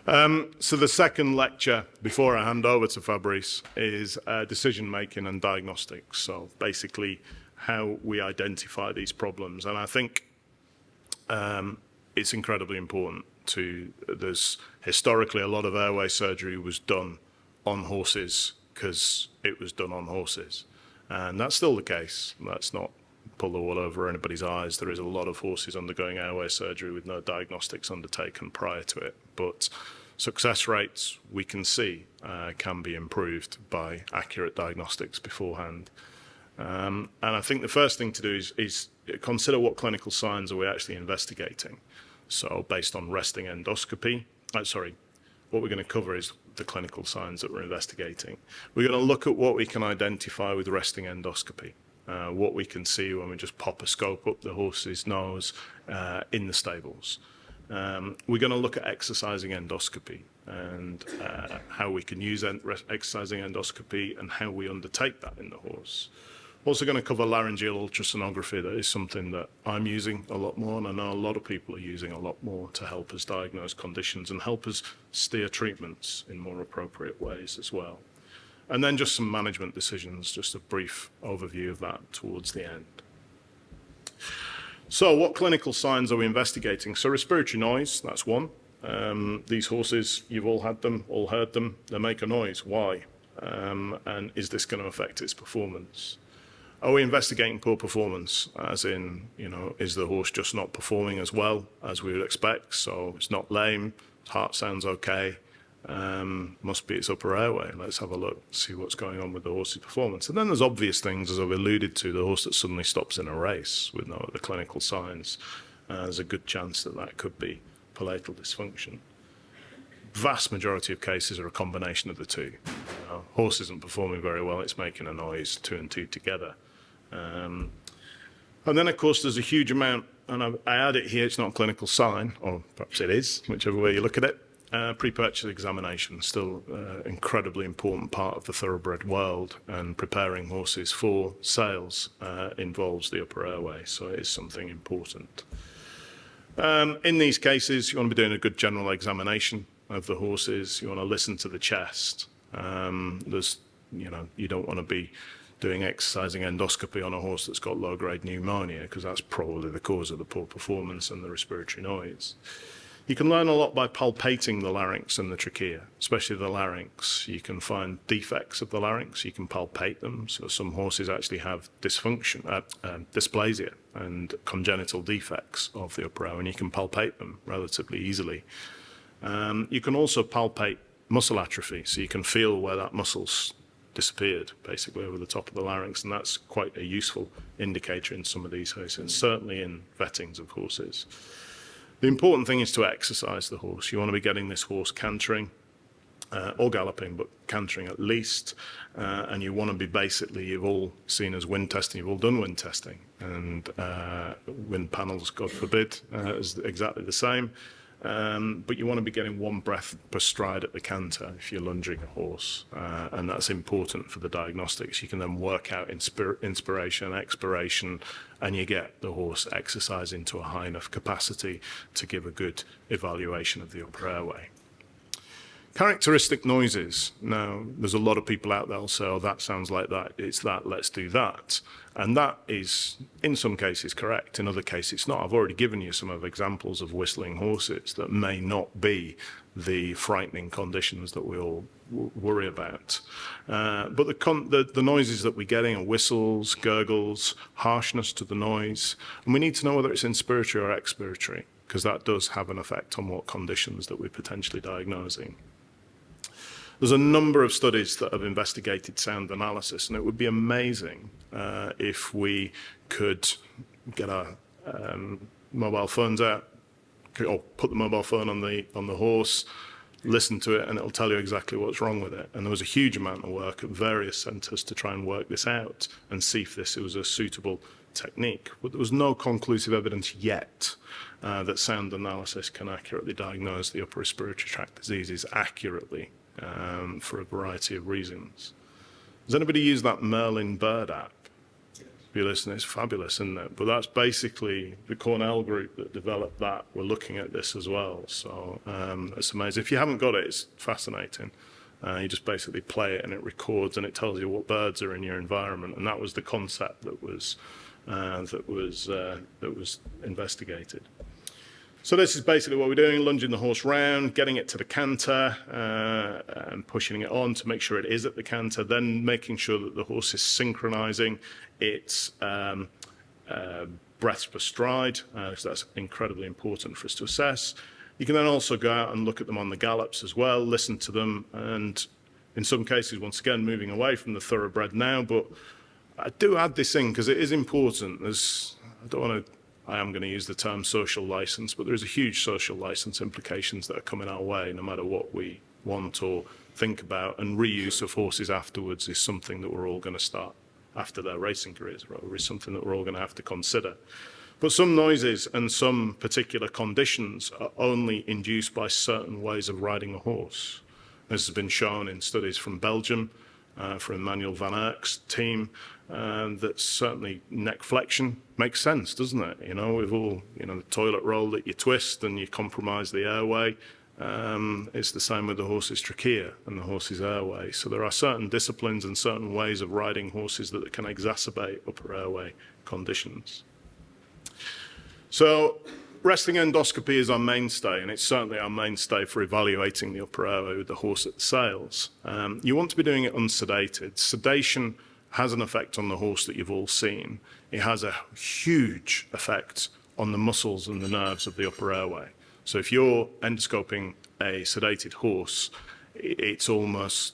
So the second lecture, before I hand over to Fabrice, is decision-making and diagnostics. So basically how we identify these problems. And I think it's incredibly important there's historically a lot of airway surgery was done on horses because it was done on horses. And that's still the case. Let's not pull the wool over anybody's eyes. There is a lot of horses undergoing airway surgery with no diagnostics undertaken prior to it. But success rates, we can see, can be improved by accurate diagnostics beforehand. And I think the first thing to do is consider what clinical signs are we actually investigating. So based on resting endoscopy, what we're going to cover is the clinical signs that we're investigating. We're going to look at what we can identify with resting endoscopy, what we can see when we just pop a scope up the horse's nose in the stables. We're going to look at exercising endoscopy and how we can use exercising endoscopy and how we undertake that in the horse. Also going to cover laryngeal ultrasonography. That is something that I'm using a lot more, and I know a lot of people are using a lot more to help us diagnose conditions and help us steer treatments in more appropriate ways as well. And then just some management decisions, just a brief overview of that towards the end. So what clinical signs are we investigating? So respiratory noise, that's one. These horses, you've all had them, all heard them, they make a noise. Why? And is this going to affect its performance? Are we investigating poor performance, as in, is the horse just not performing as well as we would expect? So it's not lame, heart sounds okay, must be its upper airway. Let's have a look, see what's going on with the horse's performance. And then there's obvious things, as I've alluded to, the horse that suddenly stops in a race with no other clinical signs. There's a good chance that that could be palatal dysfunction. Vast majority of cases are a combination of the two. Horse isn't performing very well, it's making a noise, two and two together. And then, of course, there's a huge amount, and I add it here, it's not a clinical sign, or perhaps it is, whichever way you look at it. Pre-purchase examination, still an incredibly important part of the thoroughbred world, and preparing horses for sales involves the upper airway, so it is something important. In these cases, you want to be doing a good general examination of the horses. You want to listen to the chest. You don't want to be doing exercising endoscopy on a horse that's got low-grade pneumonia, because that's probably the cause of the poor performance and the respiratory noise. You can learn a lot by palpating the larynx and the trachea, especially the larynx. You can find defects of the larynx, you can palpate them. So some horses actually have dysplasia and congenital defects of the upper airway, and you can palpate them relatively easily. You can also palpate muscle atrophy, so you can feel where that muscle's disappeared, basically over the top of the larynx, and that's quite a useful indicator in some of these horses, certainly in vettings of horses. The important thing is to exercise the horse. You want to be getting this horse cantering, or galloping, but cantering at least, and you want to be you've all seen as wind testing, you've all done wind testing, and wind panels, God forbid, is exactly the same. But you want to be getting one breath per stride at the canter if you're lunging a horse, and that's important for the diagnostics. You can then work out inspiration, expiration, and you get the horse exercising to a high enough capacity to give a good evaluation of the upper airway. Characteristic noises. Now, there's a lot of people out there who'll say, oh, that sounds like that, it's that, let's do that. And that is, in some cases, correct. In other cases, it's not. I've already given you some of examples of whistling horses that may not be the frightening conditions that we all worry about. But the noises that we're getting are whistles, gurgles, harshness to the noise. And we need to know whether it's inspiratory or expiratory, because that does have an effect on what conditions that we're potentially diagnosing. There's a number of studies that have investigated sound analysis, and it would be amazing if we could get our mobile phones out, or put the mobile phone on the horse, listen to it, and it'll tell you exactly what's wrong with it. And there was a huge amount of work at various centres to try and work this out and see if this was a suitable technique. But there was no conclusive evidence yet that sound analysis can accurately diagnose the upper respiratory tract diseases accurately. For a variety of reasons. Does anybody use that Merlin bird app? you're listening, it's fabulous, isn't it? But that's basically the Cornell group that developed that. We're looking at this as well. So it's amazing. If you haven't got it, it's fascinating. You just basically play it and it records and it tells you what birds are in your environment. And that was the concept that was investigated. So this is basically what we're doing, lunging the horse round, getting it to the canter, and pushing it on to make sure it is at the canter, then making sure that the horse is synchronizing its breaths per stride, so that's incredibly important for us to assess. You can then also go out and look at them on the gallops as well, listen to them, and in some cases, once again, moving away from the thoroughbred now, but I do add this in because it is important. I am going to use the term social license, but there's a huge social license implications that are coming our way, no matter what we want or think about. And reuse of horses afterwards is something that we're all going to start after their racing careers, or is something that we're all going to have to consider. But some noises and some particular conditions are only induced by certain ways of riding a horse. This has been shown in studies from Belgium, from Emmanuel Van Erck's team, that certainly neck flexion makes sense, doesn't it? You know, with all, the toilet roll that you twist and you compromise the airway, it's the same with the horse's trachea and the horse's airway. So there are certain disciplines and certain ways of riding horses that can exacerbate upper airway conditions. So resting endoscopy is our mainstay, and it's certainly our mainstay for evaluating the upper airway with the horse at the sales. You want to be doing it unsedated. Sedation has an effect on the horse that you've all seen. It has a huge effect on the muscles and the nerves of the upper airway. So if you're endoscoping a sedated horse, it's almost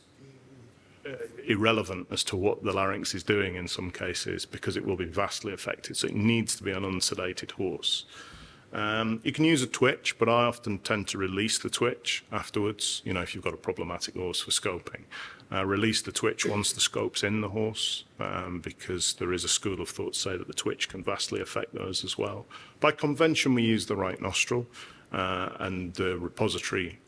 irrelevant as to what the larynx is doing in some cases, because it will be vastly affected. So it needs to be an unsedated horse. You can use a twitch, but I often tend to release the twitch afterwards, if you've got a problematic horse for scoping. Release the twitch once the scope's in the horse, because there is a school of thought to say that the twitch can vastly affect those as well. By convention, we use the right nostril, and the repository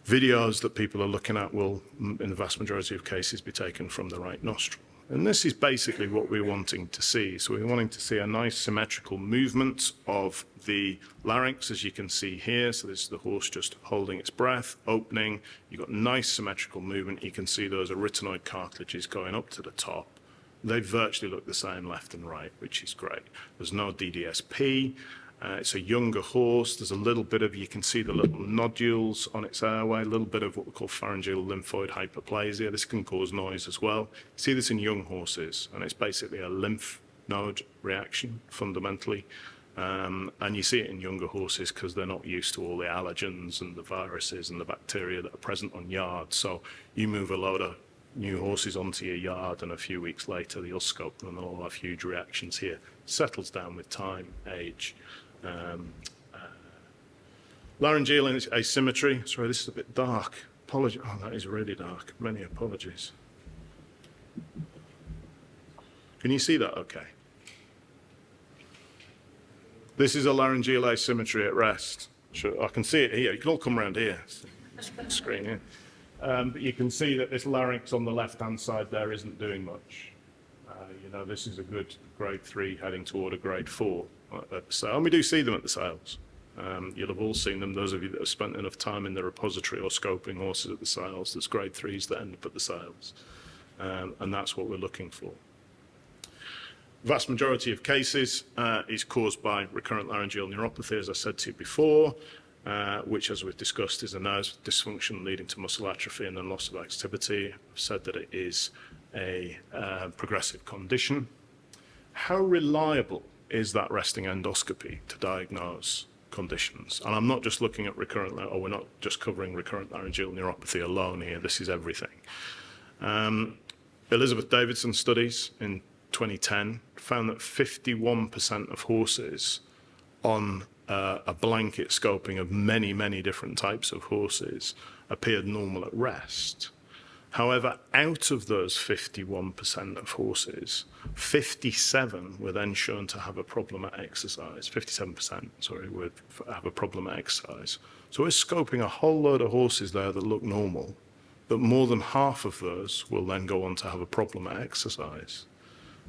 videos that people are looking at will, in the vast majority of cases, be taken from the right nostril. And this is basically what we're wanting to see. So we're wanting to see a nice symmetrical movement of the larynx, as you can see here. So this is the horse just holding its breath, opening. You've got nice symmetrical movement. You can see those arytenoid cartilages going up to the top. They virtually look the same left and right, which is great. There's no DDSP. It's a younger horse. There's a little bit of, you can see the little nodules on its airway, a little bit of what we call pharyngeal lymphoid hyperplasia. This can cause noise as well. You see this in young horses, and it's basically a lymph node reaction, fundamentally. And you see it in younger horses because they're not used to all the allergens and the viruses and the bacteria that are present on yard. So you move a load of new horses onto your yard, and a few weeks later, you'll scope them and they'll all have huge reactions here. Settles down with time, age. Laryngeal asymmetry. Sorry, this is a bit dark. Apologies. Oh, that is really dark. Many apologies. Can you see that okay? This is a laryngeal asymmetry at rest. Sure, I can see it here. You can all come around here. Screen here. But you can see that this larynx on the left-hand side there isn't doing much. This is a good grade 3 heading toward a grade 4. And we do see them at the sales. You'll have all seen them, those of you that have spent enough time in the repository or scoping horses at the sales. There's grade 3s that end up at the sales. And that's what we're looking for. Vast majority of cases is caused by recurrent laryngeal neuropathy, as I said to you before, which, as we've discussed, is a nerve dysfunction leading to muscle atrophy and then loss of activity. I've said that it is a progressive condition. How reliable is that resting endoscopy to diagnose conditions? And I'm not just looking at we're not just covering recurrent laryngeal neuropathy alone here. This is everything. Elizabeth Davidson's studies in 2010 found that 51% of horses on a blanket scoping of many, many different types of horses appeared normal at rest. However, out of those 51% of horses, 57 were then shown to have a problem at exercise. 57%, would have a problem at exercise. So we're scoping a whole load of horses there that look normal, but more than half of those will then go on to have a problem at exercise.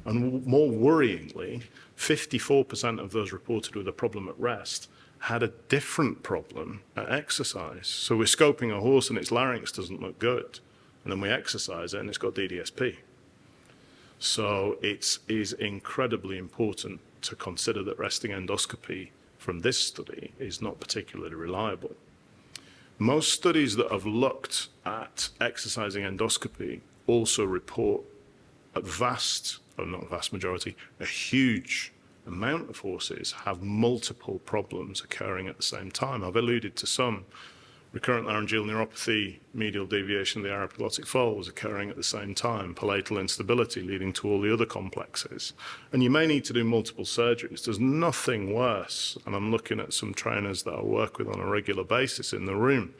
And more worryingly, 54% of those reported with a problem at rest had a different problem at exercise. So we're scoping a horse and its larynx doesn't look good, and then we exercise it and it's got DDSP. So it is incredibly important to consider that resting endoscopy from this study is not particularly reliable. Most studies that have looked at exercising endoscopy also report a huge amount of horses have multiple problems occurring at the same time. I've alluded to some. Recurrent laryngeal neuropathy, medial deviation of the aeroglottic fold was occurring at the same time, palatal instability leading to all the other complexes. And you may need to do multiple surgeries. There's nothing worse, and I'm looking at some trainers that I work with on a regular basis in the room.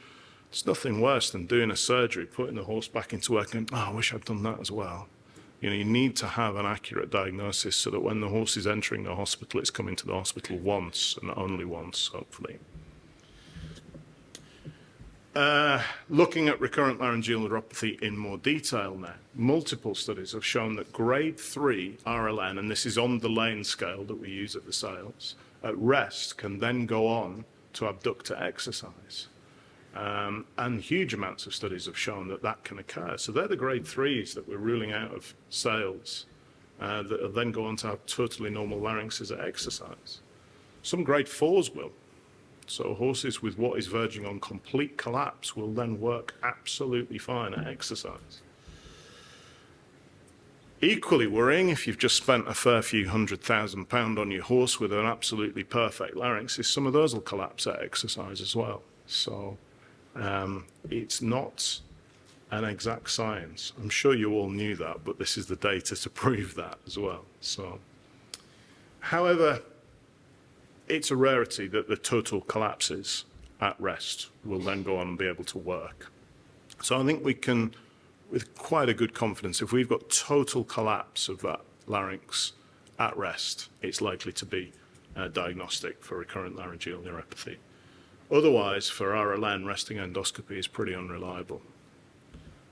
There's nothing worse than doing a surgery, putting the horse back into work and, oh, I wish I'd done that as well. You know, you need to have an accurate diagnosis so that when the horse is entering the hospital, it's coming to the hospital once and only once, hopefully. Looking at recurrent laryngeal neuropathy in more detail now, multiple studies have shown that grade 3 RLN, and this is on the Lane scale that we use at the sales, at rest can then go on to abductor exercise. And huge amounts of studies have shown that that can occur. So they're the grade 3s that we're ruling out of sales that then go on to have totally normal larynxes at exercise. Some grade 4s will. So horses with what is verging on complete collapse will then work absolutely fine at exercise. Equally worrying, if you've just spent a fair few £100,000 on your horse with an absolutely perfect larynx, is some of those will collapse at exercise as well. So it's not an exact science. I'm sure you all knew that, but this is the data to prove that as well. So, however, it's a rarity that the total collapses at rest will then go on and be able to work. So I think we can, with quite a good confidence, if we've got total collapse of that larynx at rest, it's likely to be diagnostic for recurrent laryngeal neuropathy. Otherwise, for RLN, resting endoscopy is pretty unreliable.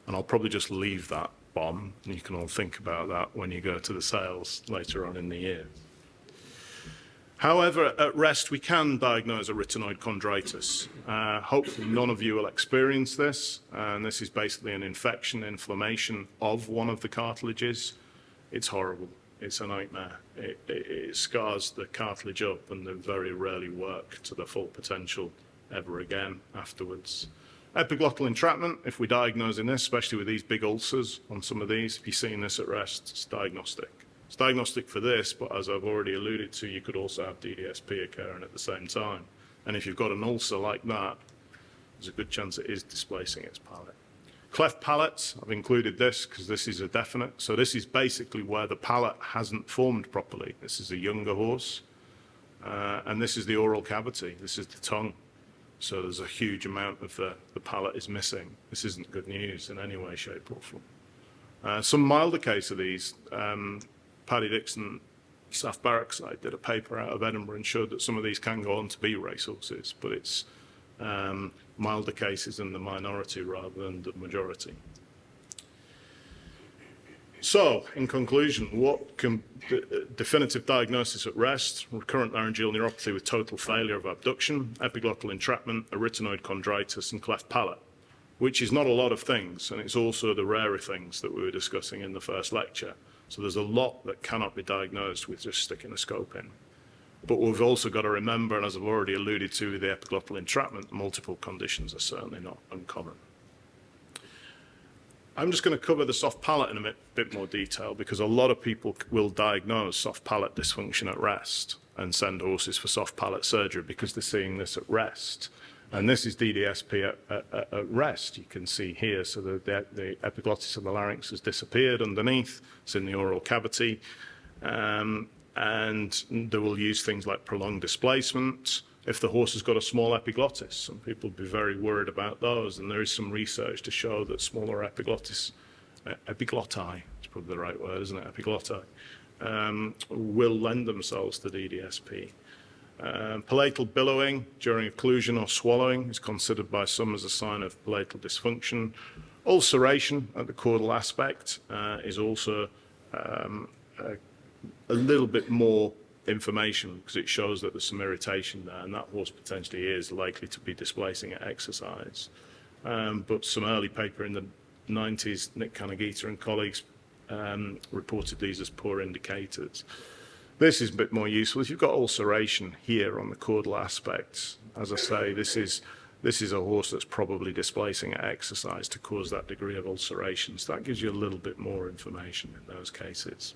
And I'll probably just leave that bomb, and you can all think about that when you go to the sales later on in the year. However, at rest, we can diagnose a retinoid chondritis. Hopefully, none of you will experience this. And this is basically an infection, inflammation of one of the cartilages. It's horrible. It's a nightmare. It scars the cartilage up, and they very rarely work to their full potential ever again afterwards. Epiglottal entrapment, if we're diagnosing this, especially with these big ulcers on some of these, if you're seeing this at rest, it's diagnostic. It's diagnostic for this, but as I've already alluded to, you could also have DDSP occurring at the same time. And if you've got an ulcer like that, there's a good chance it is displacing its palate. Cleft palates, I've included this because this is a definite. So this is basically where the palate hasn't formed properly. This is a younger horse. And this is the oral cavity. This is the tongue. So there's a huge amount of the palate is missing. This isn't good news in any way, shape or form. Some milder case of these, Paddy Dixon, Saf Barrackside did a paper out of Edinburgh and showed that some of these can go on to be racehorses, but it's milder cases in the minority rather than the majority. So, in conclusion, what can definitive diagnosis at rest? Recurrent laryngeal neuropathy with total failure of abduction, epiglottal entrapment, a retinoid chondritis, and cleft palate, which is not a lot of things, and it's also the rarer things that we were discussing in the first lecture. So there's a lot that cannot be diagnosed with just sticking a scope in. But we've also got to remember, and as I've already alluded to with the epiglottal entrapment, multiple conditions are certainly not uncommon. I'm just going to cover the soft palate in a bit more detail because a lot of people will diagnose soft palate dysfunction at rest and send horses for soft palate surgery because they're seeing this at rest. And this is DDSP at rest, you can see here. So the epiglottis of the larynx has disappeared underneath. It's in the oral cavity. And they will use things like prolonged displacement. If the horse has got a small epiglottis, some people will be very worried about those. And there is some research to show that smaller epiglotti, it's probably the right word, isn't it? Epiglotti, will lend themselves to DDSP. Palatal billowing during occlusion or swallowing is considered by some as a sign of palatal dysfunction. Ulceration at the caudal aspect is also a little bit more information because it shows that there's some irritation there, and that horse potentially is likely to be displacing at exercise. But some early paper in the 90s, Nick Kanagita and colleagues reported these as poor indicators. This is a bit more useful. If you've got ulceration here on the caudal aspects, as I say, this is a horse that's probably displacing at exercise to cause that degree of ulceration. So that gives you a little bit more information in those cases.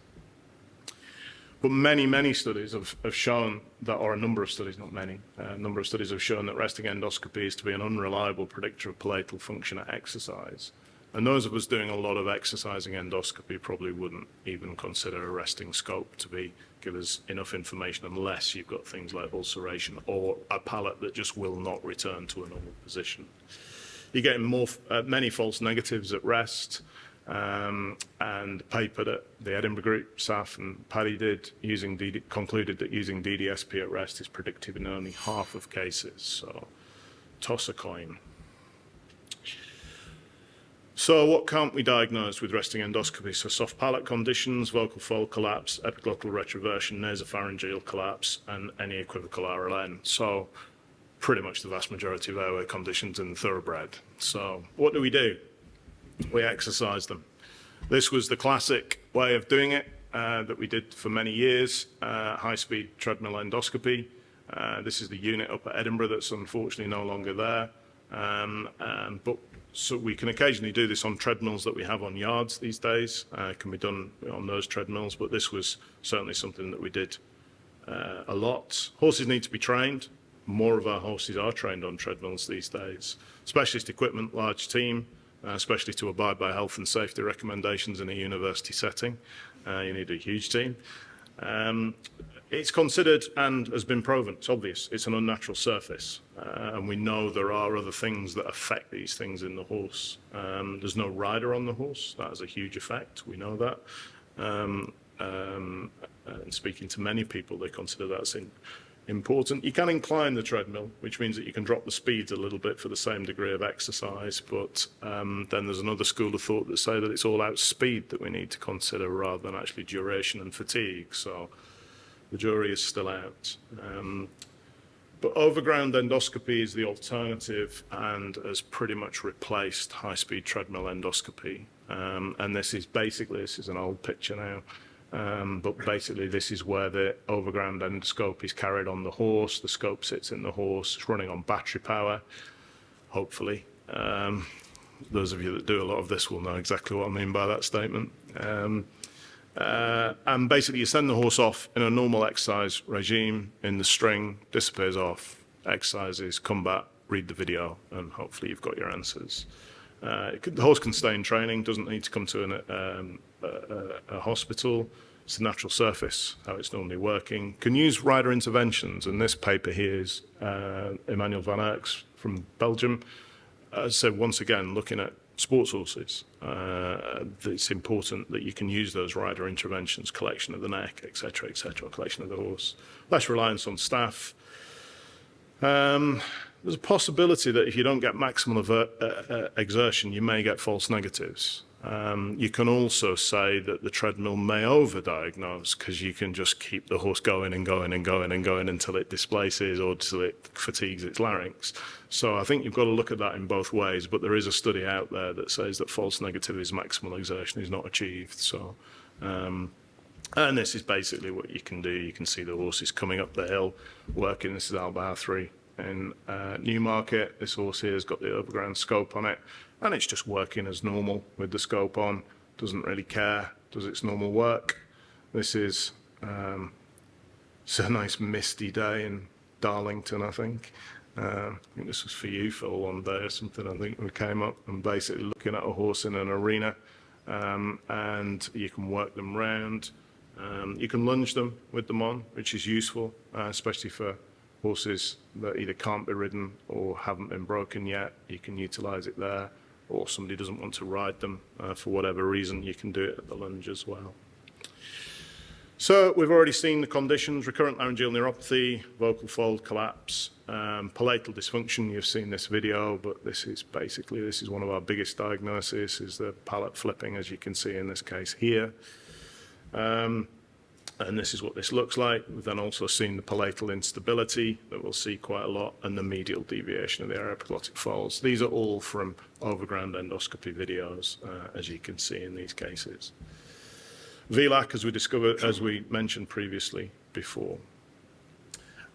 But many studies have shown that, or a number of studies, not many, a number of studies have shown that resting endoscopy is to be an unreliable predictor of palatal function at exercise. And those of us doing a lot of exercising endoscopy probably wouldn't even consider a resting scope to give us enough information unless you've got things like ulceration or a palate that just will not return to a normal position. You're getting many false negatives at rest. And the paper that the Edinburgh group, Saf and Paddy did, concluded that using DDSP at rest is predictive in only half of cases. So toss a coin. So what can't we diagnose with resting endoscopy? So soft palate conditions, vocal fold collapse, epiglottal retroversion, nasopharyngeal collapse, and any equivocal RLN. So pretty much the vast majority of airway conditions in the thoroughbred. So what do? We exercise them. This was the classic way of doing it that we did for many years, high-speed treadmill endoscopy. This is the unit up at Edinburgh that's unfortunately no longer there. But so we can occasionally do this on treadmills that we have on yards these days. It can be done on those treadmills, but this was certainly something that we did a lot. Horses need to be trained. More of our horses are trained on treadmills these days. Specialist equipment, large team, especially to abide by health and safety recommendations in a university setting. You need a huge team. It's considered and has been proven, it's obvious, it's an unnatural surface. And we know there are other things that affect these things in the horse. There's no rider on the horse, that has a huge effect, we know that. And speaking to many people, they consider that's important. You can incline the treadmill, which means that you can drop the speeds a little bit for the same degree of exercise, but then there's another school of thought that say that it's all out speed that we need to consider rather than actually duration and fatigue. So the jury is still out. But overground endoscopy is the alternative and has pretty much replaced high-speed treadmill endoscopy. And this is an old picture now. But basically this is where the overground endoscope is carried on the horse, the scope sits in the horse, it's running on battery power, hopefully. Those of you that do a lot of this will know exactly what I mean by that statement. And basically you send the horse off in a normal exercise regime, in the string, disappears off, exercises, come back, read the video, and hopefully you've got your answers. The horse can stay in training, doesn't need to come to a hospital. It's a natural surface, how it's normally working. Can use rider interventions, and this paper here is Emmanuel van Erck's from Belgium. As I said, once again, looking at sports horses, it's important that you can use those rider interventions, collection of the neck, etc., collection of the horse. Less reliance on staff. There's a possibility that if you don't get maximal exertion, you may get false negatives. You can also say that the treadmill may overdiagnose because you can just keep the horse going and going and going and going until it displaces or until it fatigues its larynx. So I think you've got to look at that in both ways, but there is a study out there that says that false negative is maximal exertion is not achieved. So, and this is basically what you can do. You can see the horses coming up the hill, working. This is Albauer 3 in Newmarket. This horse here has got the overground scope on it, and it's just working as normal with the scope on, doesn't really care, does its normal work. This is it's a nice misty day in Darlington, I think. I think this was for you, Phil, one day or something. I think we came up and basically looking at a horse in an arena, and you can work them round. You can lunge them with them on, which is useful, especially for horses that either can't be ridden or haven't been broken yet. You can utilise it there, or somebody doesn't want to ride them for whatever reason, you can do it at the lunge as well. So we've already seen the conditions: recurrent laryngeal neuropathy, vocal fold collapse, palatal dysfunction. You've seen this video, but this is one of our biggest diagnoses, is the palate flipping, as you can see in this case here. And this is what this looks like. We've then also seen the palatal instability that we'll see quite a lot, and the medial deviation of the areoepiglotic folds. These are all from overground endoscopy videos, as you can see in these cases. VLAC, as we mentioned previously before.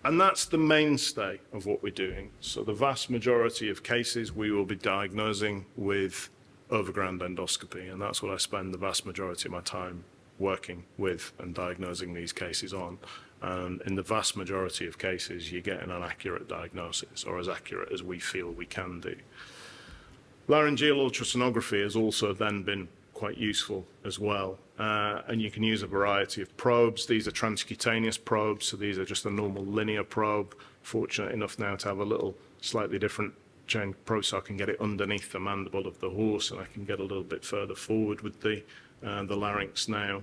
And that's the mainstay of what we're doing. So the vast majority of cases we will be diagnosing with overground endoscopy, and that's what I spend the vast majority of my time working with and diagnosing these cases on. And in the vast majority of cases, you're getting an accurate diagnosis, or as accurate as we feel we can do. Laryngeal ultrasonography has also then been quite useful as well. And you can use a variety of probes. These are transcutaneous probes, so these are just a normal linear probe. Fortunate enough now to have a little slightly different chain probe, so I can get it underneath the mandible of the horse, and I can get a little bit further forward with the larynx now.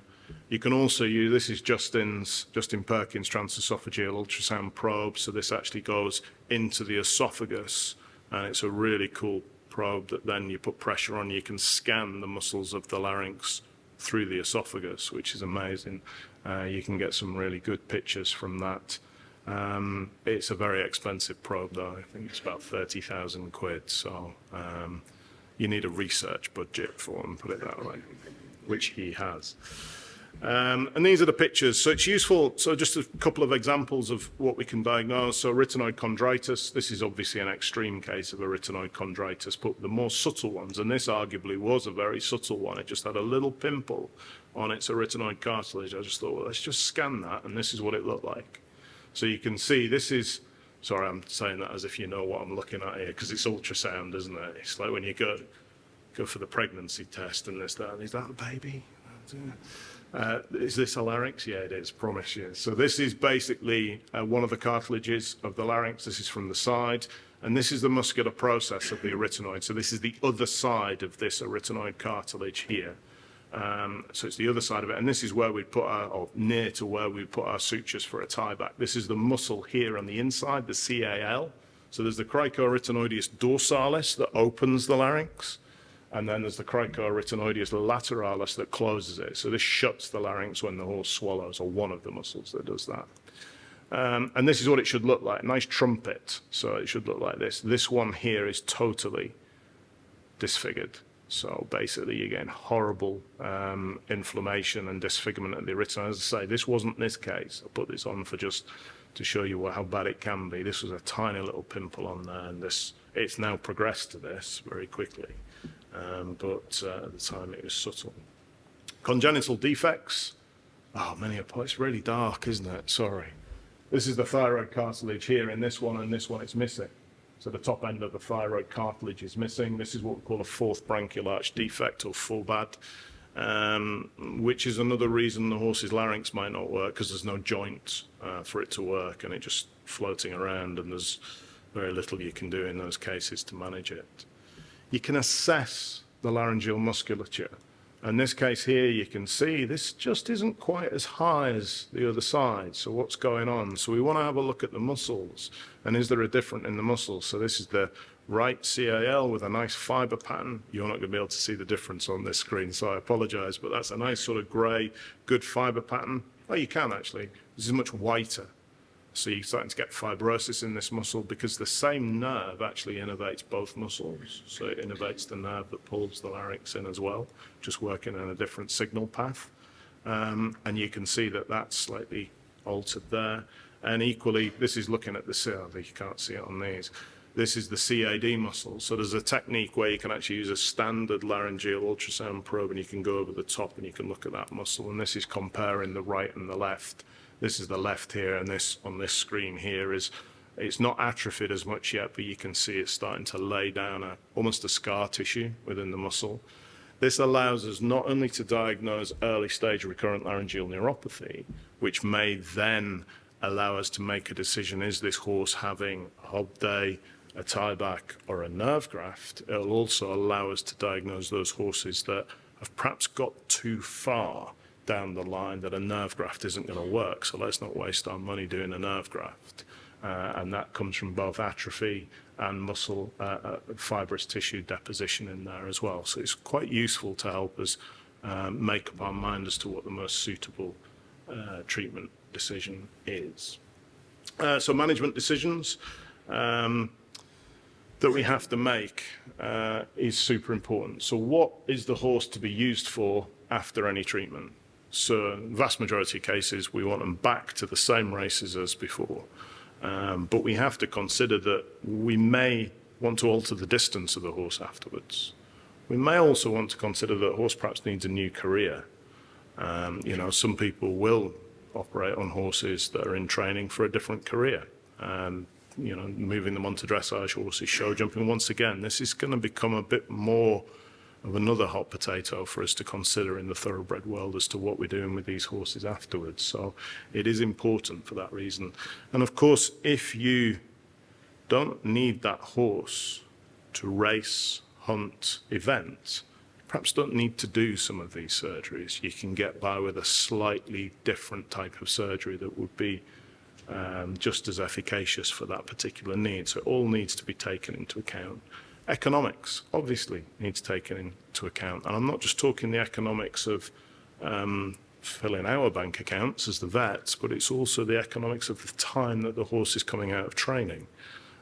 You can also use, this is Justin Perkins transesophageal ultrasound probe, so this actually goes into the esophagus, and it's a really cool probe that then you put pressure on. You can scan the muscles of the larynx through the esophagus, which is amazing. You can get some really good pictures from that. It's a very expensive probe though. I think it's about 30,000 quid, so you need a research budget for them, put it that way, which he has. And these are the pictures. So it's useful. So just a couple of examples of what we can diagnose. So arytenoid chondritis, this is obviously an extreme case of arytenoid chondritis, but the more subtle ones, and this arguably was a very subtle one, it just had a little pimple on its arytenoid cartilage. I just thought, well, let's just scan that, and this is what it looked like. So you can see this is, sorry, I'm saying that as if you know what I'm looking at here, because it's ultrasound, isn't it? It's like when you go for the pregnancy test and this, that, and is that a baby? Is this a larynx? Yeah, it is, promise you. So this is basically one of the cartilages of the larynx. This is from the side, and this is the muscular process of the arytenoid. So this is the other side of this arytenoid cartilage here. So it's the other side of it, and this is where we put our, or near to where we put our sutures for a tie back. This is the muscle here on the inside, the CAL. So there's the cricoarytenoideus dorsalis that opens the larynx, and then there's the cricoarytenoideus lateralis that closes it. So this shuts the larynx when the horse swallows, or one of the muscles that does that. And this is what it should look like, nice trumpet. So it should look like this. This one here is totally disfigured. So basically you're getting horrible inflammation and disfigurement of the arytenoid. As I say, this wasn't this case. I put this on for just to show you how bad it can be. This was a tiny little pimple on there, and it's now progressed to this very quickly. But at the time it was subtle. Congenital defects. Oh, it's really dark, isn't it? Sorry. This is the thyroid cartilage here in this one, and this one it's missing. So the top end of the thyroid cartilage is missing. This is what we call a fourth branchial arch defect, or FOBAD, which is another reason the horse's larynx might not work, because there's no joint for it to work, and it's just floating around, and there's very little you can do in those cases to manage it. You can assess the laryngeal musculature. In this case here, you can see this just isn't quite as high as the other side. So what's going on? So we want to have a look at the muscles, and is there a difference in the muscles? So this is the right CAL with a nice fiber pattern. You're not going to be able to see the difference on this screen, so I apologize, but that's a nice sort of grey, good fiber pattern. Oh, you can actually. This is much whiter. So you're starting to get fibrosis in this muscle, because the same nerve actually innervates both muscles. So it innervates the nerve that pulls the larynx in as well, just working in a different signal path. And you can see that that's slightly altered there. And equally, this is looking at the CAD, you can't see it on these. This is the CAD muscle. So there's a technique where you can actually use a standard laryngeal ultrasound probe, and you can go over the top and you can look at that muscle. And this is comparing the right and the left. This is the left here, and this on this screen here it's not atrophied as much yet, but you can see it's starting to lay down almost a scar tissue within the muscle. This allows us not only to diagnose early stage recurrent laryngeal neuropathy, which may then allow us to make a decision, is this horse having a hob day, a tieback, or a nerve graft? It'll also allow us to diagnose those horses that have perhaps got too far down the line that a nerve graft isn't going to work, so let's not waste our money doing a nerve graft. And that comes from both atrophy and muscle fibrous tissue deposition in there as well. So it's quite useful to help us make up our mind as to what the most suitable treatment decision is. So management decisions that we have to make is super important. So what is the horse to be used for after any treatment? So in the vast majority of cases, we want them back to the same races as before. But we have to consider that we may want to alter the distance of the horse afterwards. We may also want to consider that the horse perhaps needs a new career. Some people will operate on horses that are in training for a different career. Moving them onto dressage horses, show jumping. Once again, this is going to become a bit more of another hot potato for us to consider in the thoroughbred world as to what we're doing with these horses afterwards. So it is important for that reason. And of course, if you don't need that horse to race, hunt, event, perhaps don't need to do some of these surgeries. You can get by with a slightly different type of surgery that would be just as efficacious for that particular need. So it all needs to be taken into account. Economics, obviously, needs taken into account. And I'm not just talking the economics of filling our bank accounts as the vets, but it's also the economics of the time that the horse is coming out of training,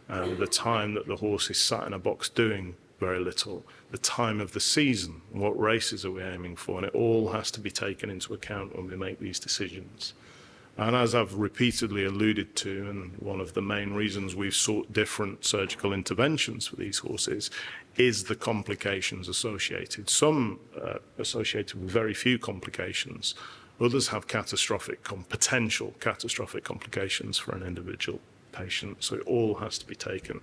the time that the horse is sat in a box doing very little, the time of the season, what races are we aiming for, and it all has to be taken into account when we make these decisions. And as I've repeatedly alluded to, and one of the main reasons we've sought different surgical interventions for these horses is the complications associated. Some associated with very few complications. Others have potential catastrophic complications for an individual patient. So it all has to be taken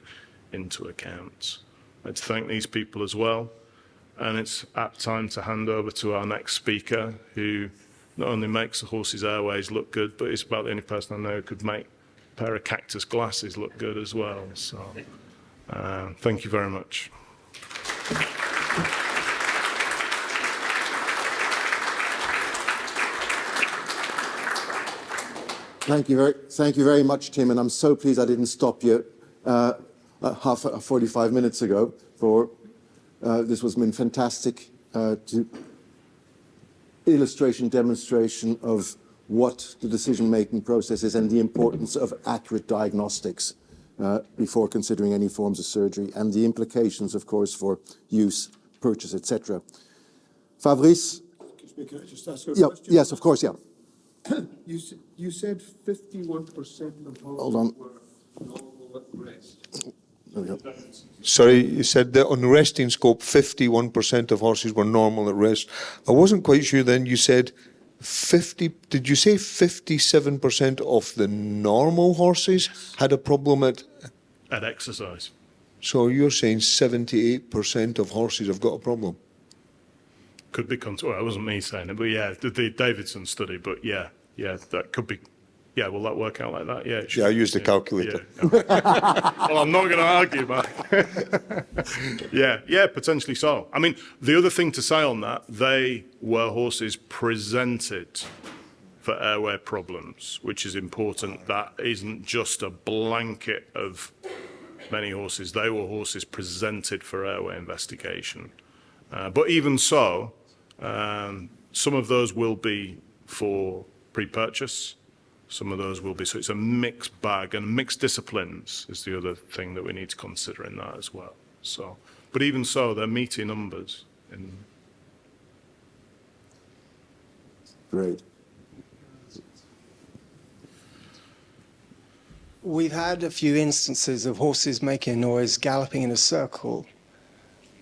into account. I'd like to thank these people as well. And it's at time to hand over to our next speaker, who not only makes the horse's airways look good, but he's about the only person I know who could make a pair of cactus glasses look good as well. So thank you very much. Thank you very much, Tim, and I'm so pleased I didn't stop you 45 minutes ago. This has been fantastic demonstration of what the decision-making process is and the importance of accurate diagnostics before considering any forms of surgery, and the implications, of course, for use, purchase, etc. Fabrice? Excuse me, can I just ask a question? Yes, of course, yeah. You said 51% of Hold on. were normal at rest. There we go. Sorry, you said that on the resting scope, 51% of horses were normal at rest. I wasn't quite sure then. You said 50, did you say 57% of the normal horses had a problem at exercise? So you're saying 78% of horses have got a problem? Could be, well, it wasn't me saying it, but yeah, the Davidson study, but yeah, that could be. Yeah, will that work out like that? Yeah. Yeah, I used a calculator. Yeah. Well, I'm not going to argue about it. Yeah, potentially so. I mean, the other thing to say on that, they were horses presented for airway problems, which is important. That isn't just a blanket of many horses. They were horses presented for airway investigation. But even so, some of those will be for pre-purchase. Some of those will be, so it's a mixed bag, and mixed disciplines is the other thing that we need to consider in that as well. So, but even so, they're meaty numbers. Great. We've had a few instances of horses making noise, galloping in a circle,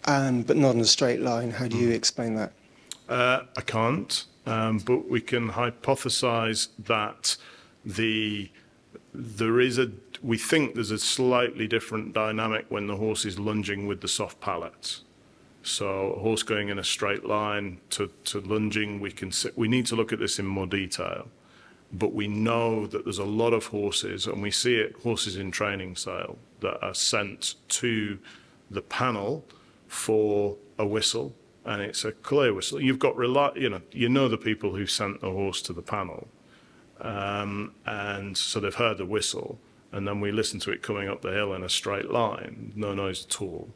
but not in a straight line. How do you explain that? I can't, but we can hypothesize that we think there's a slightly different dynamic when the horse is lunging with the soft pallets. So a horse going in a straight line to lunging, we need to look at this in more detail. But we know that there's a lot of horses, and we see it, horses in training sale, that are sent to the panel for a whistle, and it's a clear whistle. You've got, you know the people who sent the horse to the panel. And so they've heard the whistle, and then we listen to it coming up the hill in a straight line, no noise at all.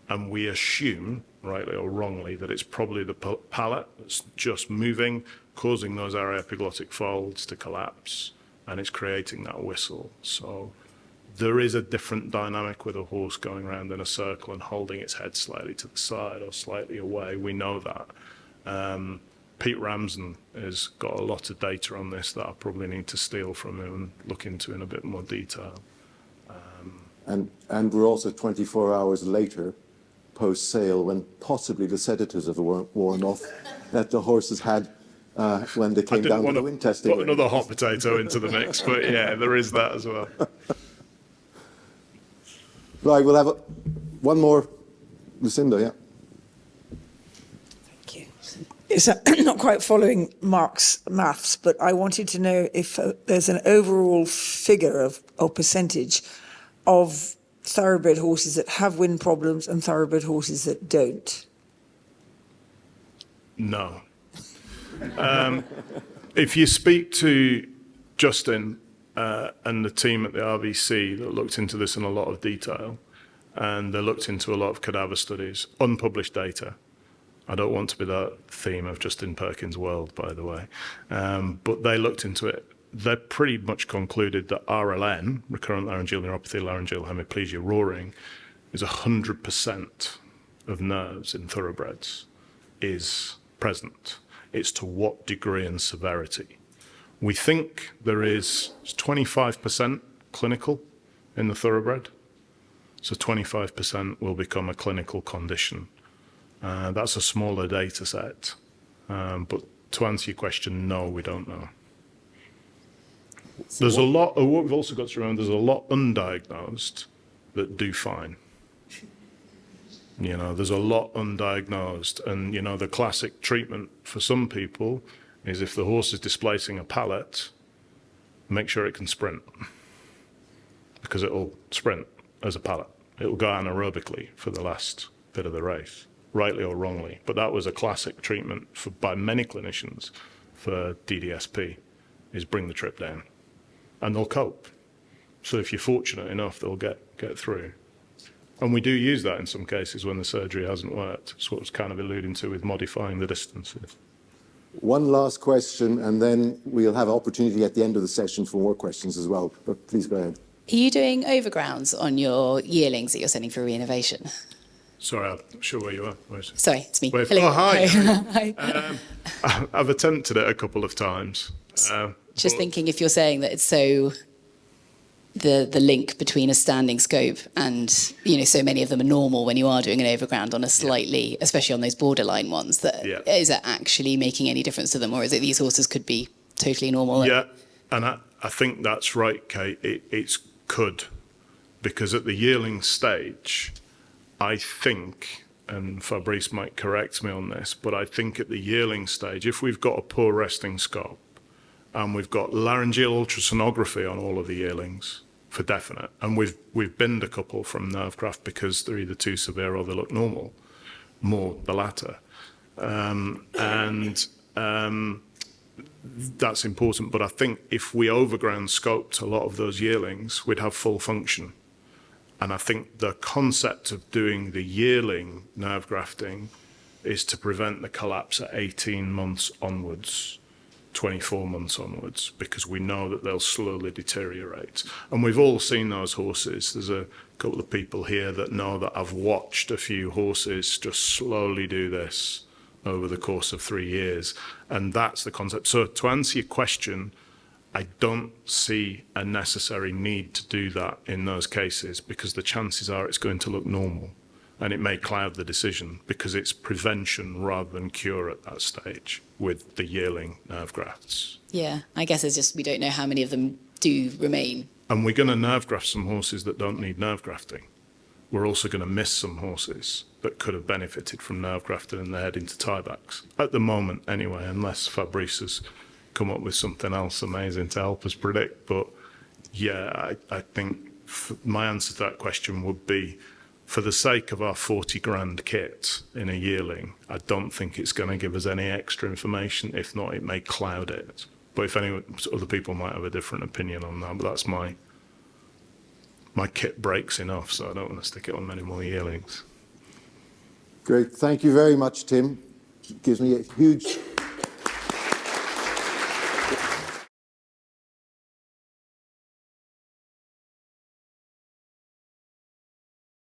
And we assume, rightly or wrongly, that it's probably the palate that's just moving, causing those aryepiglottic folds to collapse, and it's creating that whistle. So there is a different dynamic with a horse going around in a circle and holding its head slightly to the side or slightly away. We know that. Pete Ramsden has got a lot of data on this that I probably need to steal from him and look into in a bit more detail. And we're also 24 hours later, post-sale, when possibly the sedatives have worn off, that the horses had when they came down to the wind testing. Put another hot potato into the mix, but yeah, there is that as well. Right, we'll have one more. Lucinda, yeah. Thank you. It's not quite following Mark's maths, but I wanted to know if there's an overall figure of or percentage of thoroughbred horses that have wind problems and thoroughbred horses that don't. No. If you speak to Justin and the team at the RVC that looked into this in a lot of detail, and they looked into a lot of cadaver studies, unpublished data. I don't want to be that theme of Justin Perkins' world, by the way, but they looked into it. They pretty much concluded that RLN, recurrent laryngeal neuropathy, laryngeal hemiplegia, roaring, is 100% of nerves in thoroughbreds is present. It's to what degree and severity. We think there is 25% clinical in the thoroughbred, so 25% will become a clinical condition. That's a smaller data set, but to answer your question, no, we don't know. There's a lot, what we've also got to remember, there's a lot undiagnosed that do fine. You know, there's a lot undiagnosed, and you know, the classic treatment for some people is if the horse is displacing a pallet, make sure it can sprint, because it'll sprint as a pallet. It'll go anaerobically for the last bit of the race, rightly or wrongly. But that was a classic treatment by many clinicians for DDSP, is bring the trip down. And they'll cope. So if you're fortunate enough, they'll get through. And we do use that in some cases when the surgery hasn't worked. It's what I was kind of alluding to with modifying the distances. One last question, and then we'll have opportunity at the end of the session for more questions as well. But please go ahead. Are you doing overgrounds on your yearlings that you're sending for reinnovation? Sorry, I'm not sure where you are. Sorry, it's me. Wave. Hello. Oh, hi. Hi. I've attempted it a couple of times. Just thinking if you're saying that it's so the link between a standing scope and, you know, so many of them are normal when you are doing an overground on a slightly, especially on those borderline ones, that is it actually making any difference to them, or is it these horses could be totally normal? Yeah, and I think that's right, Kate. It's could, because at the yearling stage, I think, and Fabrice might correct me on this, but I think at the yearling stage, if we've got a poor resting scope and we've got laryngeal ultrasonography on all of the yearlings for definite, and we've binned a couple from nerve graft because they're either too severe or they look normal, more the latter. That's important, but I think if we overground scoped a lot of those yearlings, we'd have full function. And I think the concept of doing the yearling nerve grafting is to prevent the collapse at 18 months onwards, 24 months onwards, because we know that they'll slowly deteriorate. And we've all seen those horses. There's a couple of people here that know that I've watched a few horses just slowly do this over the course of 3 years. And that's the concept. So to answer your question, I don't see a necessary need to do that in those cases, because the chances are it's going to look normal, and it may cloud the decision because it's prevention rather than cure at that stage with the yearling nerve grafts. Yeah, I guess it's just we don't know how many of them do remain. And we're going to nerve graft some horses that don't need nerve grafting. We're also going to miss some horses that could have benefited from nerve grafting and they're heading to tiebacks. At the moment, anyway, unless Fabrice has come up with something else amazing to help us predict. But yeah, I think my answer to that question would be, for the sake of our 40 grand kit in a yearling, I don't think it's going to give us any extra information. If not, it may cloud it. But if any other people might have a different opinion on that, but that's my kit breaks enough, so I don't want to stick it on many more yearlings. Great. Thank you very much, Tim. It gives me a huge